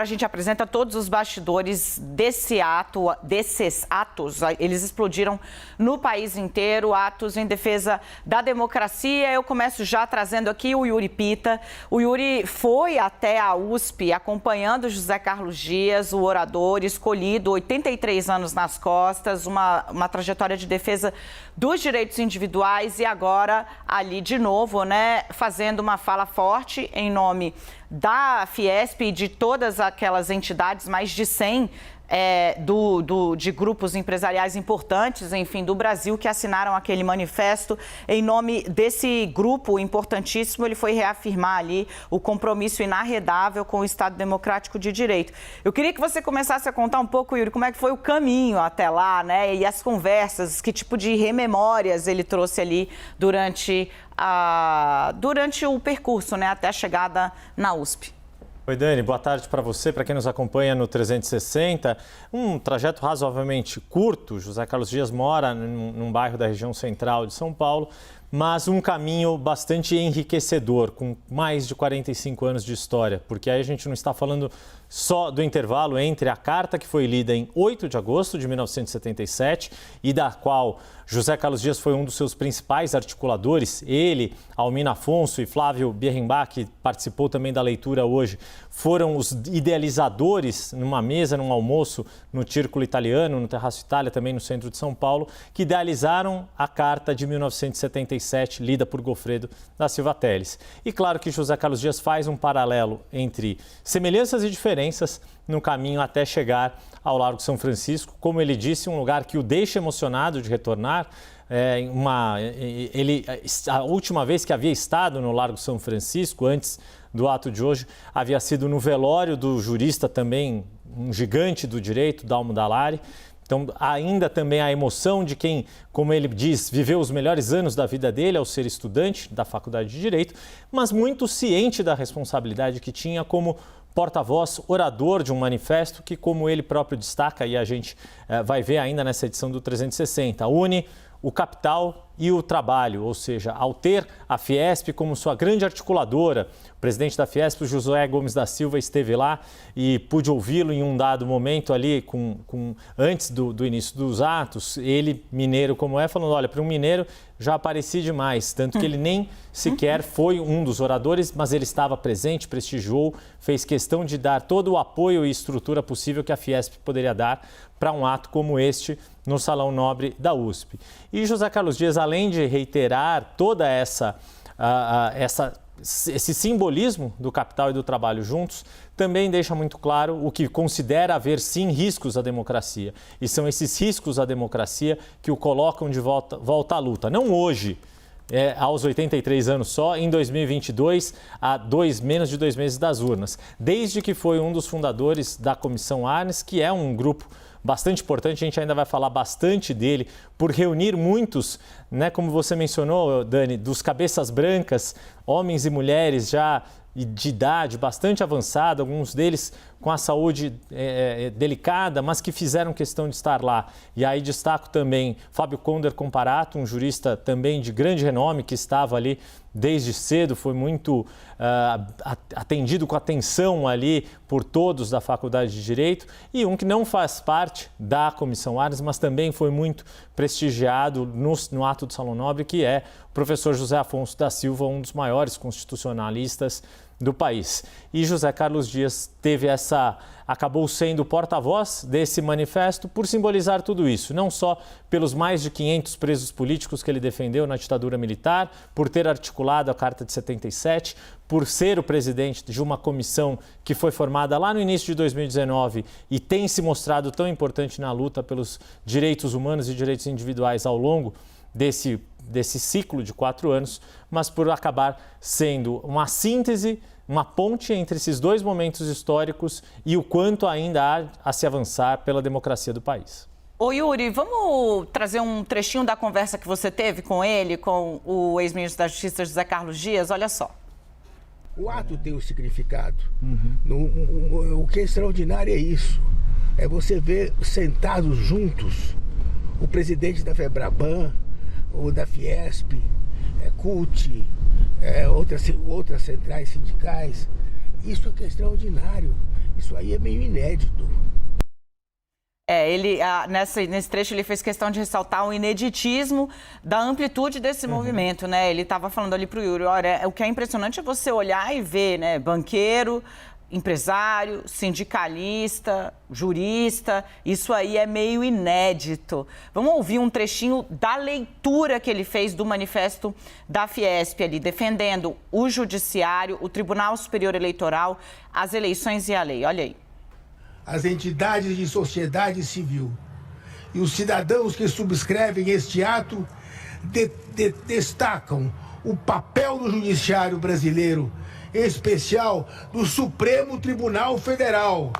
A gente apresenta todos os bastidores desses atos. Eles explodiram no país inteiro, atos em defesa da democracia. Eu começo já trazendo aqui o Yuri Pita. O Yuri foi até a USP acompanhando José Carlos Dias, o orador escolhido, 83 anos nas costas, uma trajetória de defesa dos direitos individuais e agora ali de novo, né, fazendo uma fala forte em nome da Fiesp e de todas aquelas entidades, mais de 100 de grupos empresariais importantes, enfim, do Brasil, que assinaram aquele manifesto. Em nome desse grupo importantíssimo, ele foi reafirmar ali o compromisso inarredável com o Estado Democrático de Direito. Eu queria que você começasse a contar um pouco, Yuri, como é que foi o caminho até lá, né? E as conversas, que tipo de rememórias ele trouxe ali durante o percurso, né, até a chegada na USP. Oi, Dani, boa tarde para você, para quem nos acompanha no 360. Um trajeto razoavelmente curto. José Carlos Dias mora num bairro da região central de São Paulo, mas um caminho bastante enriquecedor, com mais de 45 anos de história, porque aí a gente não está falando só do intervalo entre a carta que foi lida em 8 de agosto de 1977 e da qual José Carlos Dias foi um dos seus principais articuladores. Ele, Almina Afonso e Flávio Bierrenbach, que participou também da leitura hoje, foram os idealizadores numa mesa, num almoço no Círculo Italiano, no Terraço Itália, também no centro de São Paulo, que idealizaram a carta de 1977, lida por Goffredo da Silva Telles. E claro que José Carlos Dias faz um paralelo entre semelhanças e diferenças no caminho até chegar ao Largo São Francisco. Como ele disse, um lugar que o deixa emocionado de retornar. A última vez que havia estado no Largo São Francisco, antes do ato de hoje, havia sido no velório do jurista também, um gigante do direito, Dalmo Dallari. Então, ainda também a emoção de quem, como ele diz, viveu os melhores anos da vida dele ao ser estudante da Faculdade de Direito, mas muito ciente da responsabilidade que tinha como porta-voz, orador de um manifesto que, como ele próprio destaca, e a gente vai ver ainda nessa edição do 360, une o capital e o trabalho, ou seja, ao ter a Fiesp como sua grande articuladora. O presidente da Fiesp, Josué Gomes da Silva, esteve lá e pude ouvi-lo em um dado momento ali, antes do início dos atos. Ele, mineiro como é, falando, olha, para um mineiro já apareci demais, tanto que ele nem sequer foi um dos oradores, mas ele estava presente, prestigiou, fez questão de dar todo o apoio e estrutura possível que a Fiesp poderia dar para um ato como este no Salão Nobre da USP. E José Carlos Dias, além de reiterar toda esse simbolismo do capital e do trabalho juntos, também deixa muito claro o que considera haver, sim, riscos à democracia. E são esses riscos à democracia que o colocam de volta à luta. Não hoje, aos 83 anos só, em 2022, a menos de 2 meses das urnas. Desde que foi um dos fundadores da Comissão Arnes, que é um grupo bastante importante, a gente ainda vai falar bastante dele, por reunir muitos, né, como você mencionou, Dani, dos cabeças brancas, homens e mulheres já de idade bastante avançada, alguns deles com a saúde delicada, mas que fizeram questão de estar lá. E aí destaco também Fábio Conder Comparato, um jurista também de grande renome, que estava ali desde cedo, foi muito atendido com atenção ali por todos da Faculdade de Direito, e um que não faz parte da Comissão Arnes, mas também foi muito prestigiado no ato do Salão Nobre, que é o professor José Afonso da Silva, um dos maiores constitucionalistas do país. E José Carlos Dias acabou sendo o porta-voz desse manifesto por simbolizar tudo isso, não só pelos mais de 500 presos políticos que ele defendeu na ditadura militar, por ter articulado a Carta de 77, por ser o presidente de uma comissão que foi formada lá no início de 2019 e tem se mostrado tão importante na luta pelos direitos humanos e direitos individuais ao longo desse ciclo de 4 anos, mas por acabar sendo uma síntese, uma ponte entre esses dois momentos históricos e o quanto ainda há a se avançar pela democracia do país. Ô Yuri, vamos trazer um trechinho da conversa que você teve com ele, com o ex-ministro da Justiça, José Carlos Dias. Olha só. O ato tem um significado. O que é extraordinário é isso. É você ver sentados juntos o presidente da FEBRABAN, o da Fiesp, CUT, outras centrais sindicais. Isso é que é extraordinário. Isso aí é meio inédito. Nesse trecho ele fez questão de ressaltar o ineditismo da amplitude desse movimento, né? Ele estava falando ali para o Yuri, olha, o que é impressionante é você olhar e ver, né? Banqueiro, empresário, sindicalista, jurista, isso aí é meio inédito. Vamos ouvir um trechinho da leitura que ele fez do manifesto da Fiesp ali, defendendo o Judiciário, o Tribunal Superior Eleitoral, as eleições e a lei. Olha aí. As entidades de sociedade civil e os cidadãos que subscrevem este ato destacam o papel do Judiciário brasileiro, em especial do Supremo Tribunal Federal,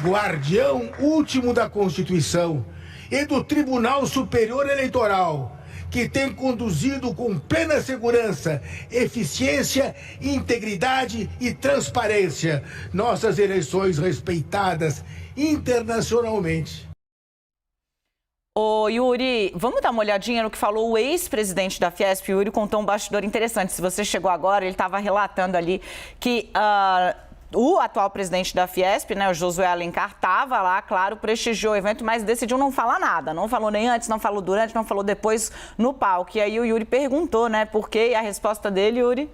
guardião último da Constituição, e do Tribunal Superior Eleitoral, que tem conduzido com plena segurança, eficiência, integridade e transparência nossas eleições respeitadas internacionalmente. Ô Yuri, vamos dar uma olhadinha no que falou o ex-presidente da Fiesp. O Yuri contou um bastidor interessante. Se você chegou agora, ele estava relatando ali que o atual presidente da Fiesp, né, o Josué Alencar, estava lá, claro, prestigiou o evento, mas decidiu não falar nada. Não falou nem antes, não falou durante, não falou depois no palco. E aí o Yuri perguntou, né, por quê? E a resposta dele, Yuri?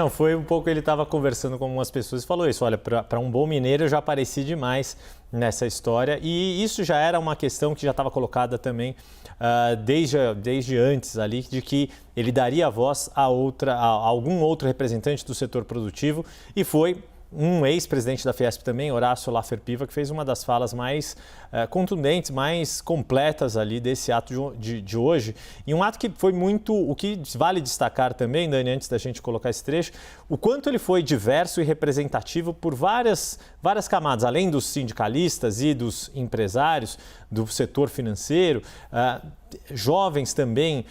Foi um pouco, ele estava conversando com algumas pessoas e falou isso, olha, para um bom mineiro eu já apareci demais nessa história. E isso já era uma questão que já estava colocada também desde antes ali, de que ele daria voz a algum outro representante do setor produtivo, e foi um ex-presidente da Fiesp também, Horácio Laffer Piva, que fez uma das falas mais contundentes, mais completas ali desse ato de hoje. E um ato que foi muito, o que vale destacar também, Dani, antes da gente colocar esse trecho, o quanto ele foi diverso e representativo por várias camadas, além dos sindicalistas e dos empresários, do setor financeiro, jovens também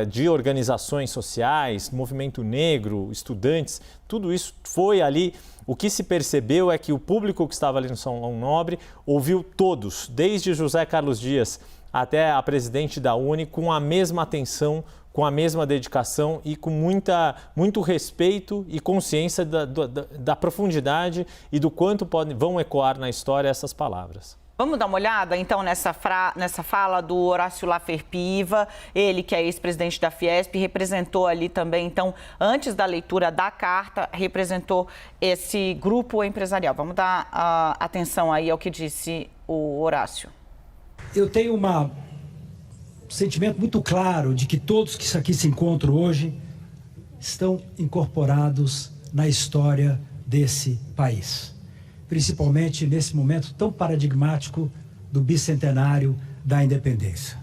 de organizações sociais, movimento negro, estudantes, tudo isso foi ali. O que se percebeu é que o público que estava ali no Salão Nobre ouviu todos, desde José Carlos Dias até a presidente da UNE, com a mesma atenção, com a mesma dedicação e com muito respeito e consciência da profundidade e do quanto vão ecoar na história essas palavras. Vamos dar uma olhada, então, nessa fala do Horácio Laffer Piva, ele que é ex-presidente da Fiesp, representou ali também, então, antes da leitura da carta, representou esse grupo empresarial. Vamos dar atenção aí ao que disse o Horácio. Eu tenho um sentimento muito claro de que todos que aqui se encontram hoje estão incorporados na história desse país. Principalmente nesse momento tão paradigmático do bicentenário da independência.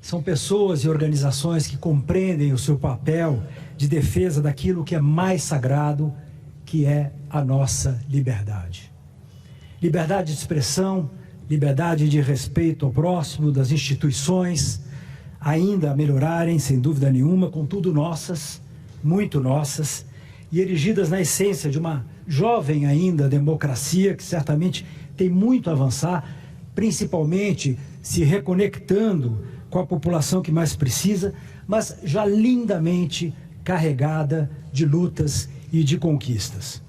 São pessoas e organizações que compreendem o seu papel de defesa daquilo que é mais sagrado, que é a nossa liberdade. Liberdade de expressão, liberdade de respeito ao próximo, das instituições, ainda a melhorarem, sem dúvida nenhuma, contudo nossas, muito nossas, e erigidas na essência de uma jovem ainda democracia, que certamente tem muito a avançar, principalmente se reconectando com a população que mais precisa, mas já lindamente carregada de lutas e de conquistas.